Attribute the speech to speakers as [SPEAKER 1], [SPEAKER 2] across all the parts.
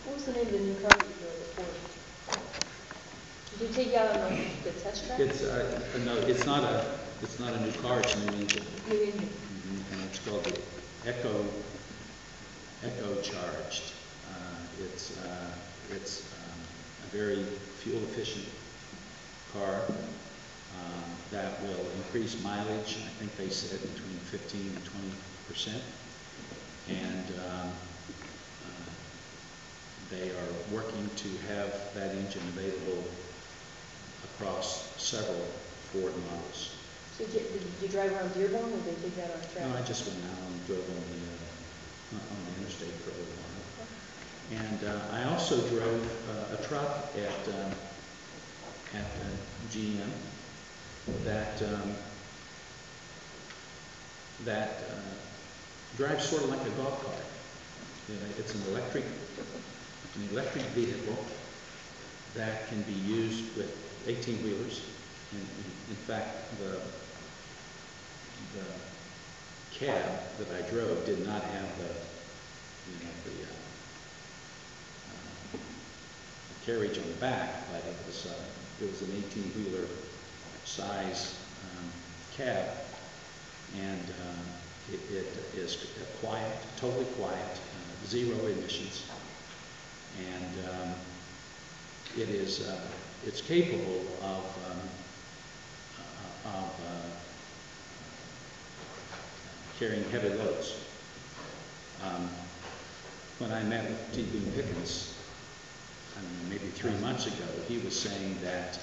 [SPEAKER 1] What was the name of the new car that you drove before? Did you take it out on the test track?
[SPEAKER 2] It's no, it's not a new car. It's a new engine.
[SPEAKER 1] New engine.
[SPEAKER 2] And it's called the Echo Charged. It's a very fuel efficient car that will increase mileage. I think they said between 15 and 20%. And they are working to have that engine available across several Ford models.
[SPEAKER 1] So did you drive around Dearborn, or did they take that on track?
[SPEAKER 2] No, I just went out and drove on the interstate for a little while. And I also drove a truck at GM that drives sort of like a golf cart. It's an electric vehicle that can be used with 18-wheelers. In fact, the cab that I drove did not have the carriage on the back, but it was an 18-wheeler size cab, and it is quiet, totally quiet, zero emissions, and it's capable of carrying heavy loads. When I met with T. Boone Pickens, I don't know, maybe 3 months ago, he was saying that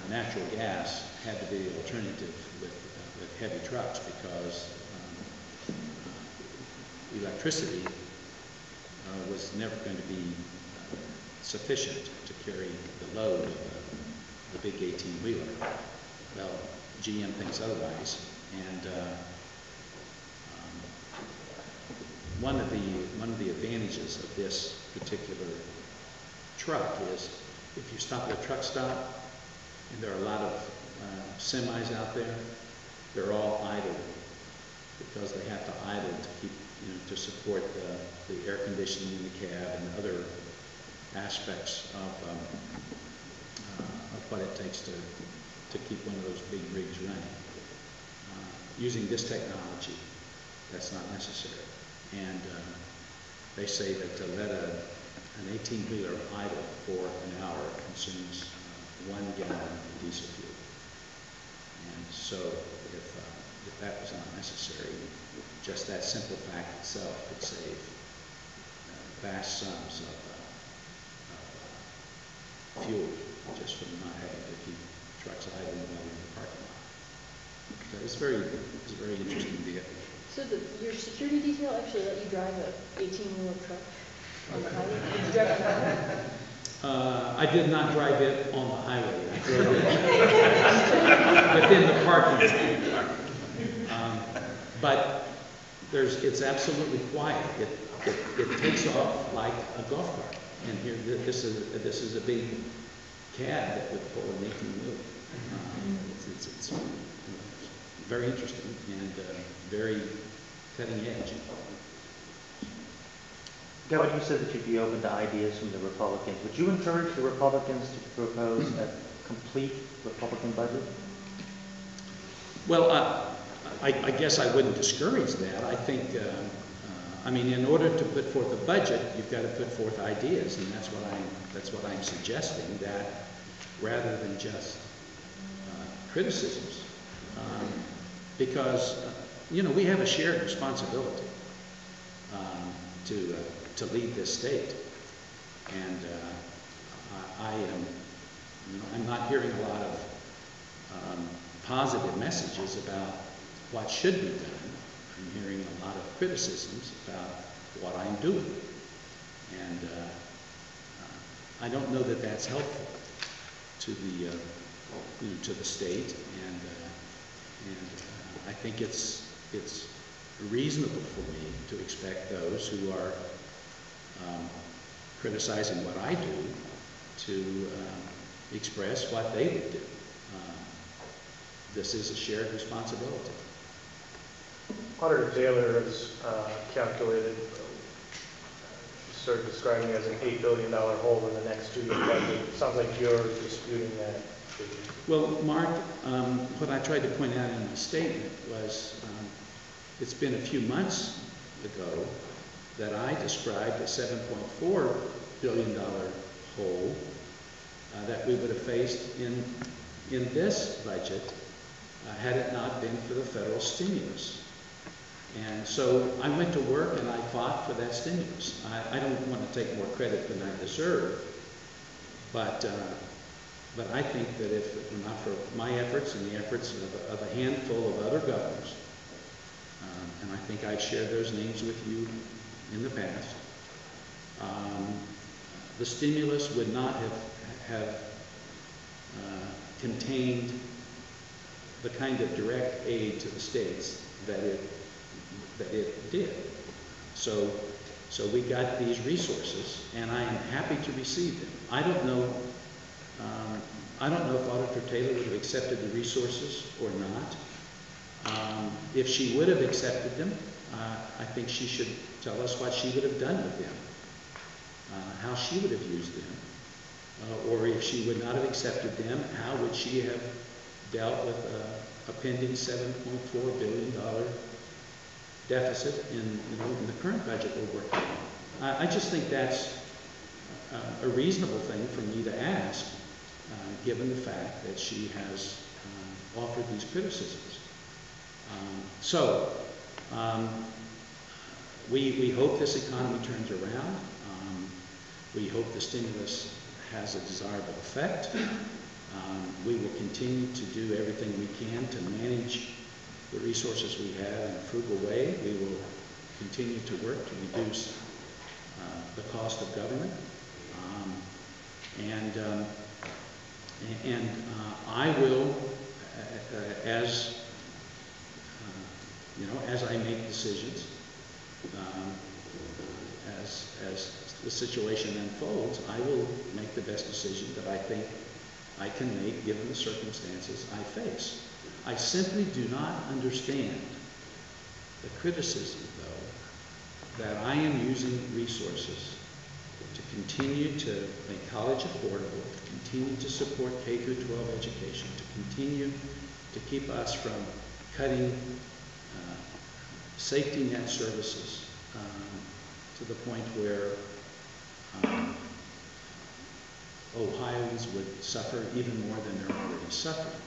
[SPEAKER 2] natural gas had to be the alternative with heavy trucks because electricity was never going to be sufficient to carry the load of the big 18-wheeler. Well, GM thinks otherwise, and one of the advantages of this particular truck is if you stop at a truck stop, and there are a lot of semis out there, they're all idle because they have to idle to keep, to support the air conditioning in the cab and other aspects of what it takes to keep one of those big rigs running. Using this technology, that's not necessary. And they say that to let an 18-wheeler idle for an hour consumes 1 gallon of diesel fuel. And so if that was not necessary, just that simple fact itself could save vast sums of fuel just from not having to keep trucks idling while in the parking lot. So it's a very interesting vehicle.
[SPEAKER 1] So your security detail actually let you drive an 18-wheeler truck on the highway? Did you drive it on the highway?
[SPEAKER 2] I did not drive it on the highway. I drove it within the parking lot. But it's absolutely quiet. It takes off like a golf cart. And here, this is a big cab that would pull an 18-wheeler. It's very interesting and very cutting edge.
[SPEAKER 3] Governor, you said that you'd be open to ideas from the Republicans. Would you encourage the Republicans to propose a complete Republican budget?
[SPEAKER 2] Well, I guess I wouldn't discourage that. I think, I mean, in order to put forth a budget, you've got to put forth ideas, and that's what I'm suggesting. That rather than just criticisms, because we have a shared responsibility to lead this state, and I'm not hearing a lot of positive messages about what should be done. I'm hearing a lot of criticisms about what I'm doing, and I don't know that that's helpful to the state, and I think it's reasonable for me to expect those who are criticizing what I do to express what they would do. This is a shared responsibility.
[SPEAKER 4] Auditor Taylor has calculated, she's sort of describing as an $8 billion hole in the next 2-year budget. It sounds like you're disputing that figure.
[SPEAKER 2] Well, Mark, what I tried to point out in my statement was it's been a few months ago that I described a $7.4 billion hole that we would have faced in this budget had it not been for the federal stimulus. And so I went to work and I fought for that stimulus. I don't want to take more credit than I deserve, but I think that if it were not for my efforts and the efforts of a handful of other governors, and I think I've shared those names with you in the past, the stimulus would not have contained the kind of direct aid to the states that it did. So we got these resources, and I am happy to receive them. I don't know if Auditor Taylor would have accepted the resources or not. If she would have accepted them, I think she should tell us what she would have done with them, how she would have used them, or if she would not have accepted them, how would she have dealt with a pending $7.4 billion deficit in the current budget we're working on. I just think that's a reasonable thing for me to ask, given the fact that she has offered these criticisms. We hope this economy turns around. We hope the stimulus has a desirable effect. We will continue to do everything we can to manage the resources we have in a frugal way. We will continue to work to reduce the cost of government. I will, as I make decisions, as the situation unfolds, I will make the best decision that I think I can make given the circumstances I face. I simply do not understand the criticism, though, that I am using resources to continue to make college affordable, to continue to support K through 12 education, to continue to keep us from cutting safety net services to the point where Ohioans would suffer even more than they're already suffering.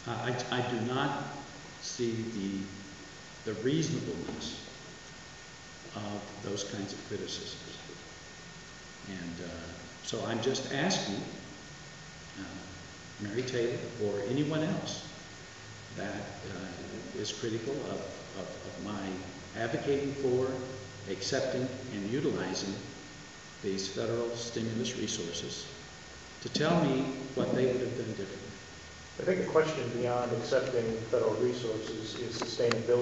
[SPEAKER 2] I do not see the reasonableness of those kinds of criticisms. And so I'm just asking Mary Taylor or anyone else that is critical of my advocating for, accepting, and utilizing these federal stimulus resources to tell me what they would have done differently.
[SPEAKER 4] I think the question beyond accepting federal resources is sustainability.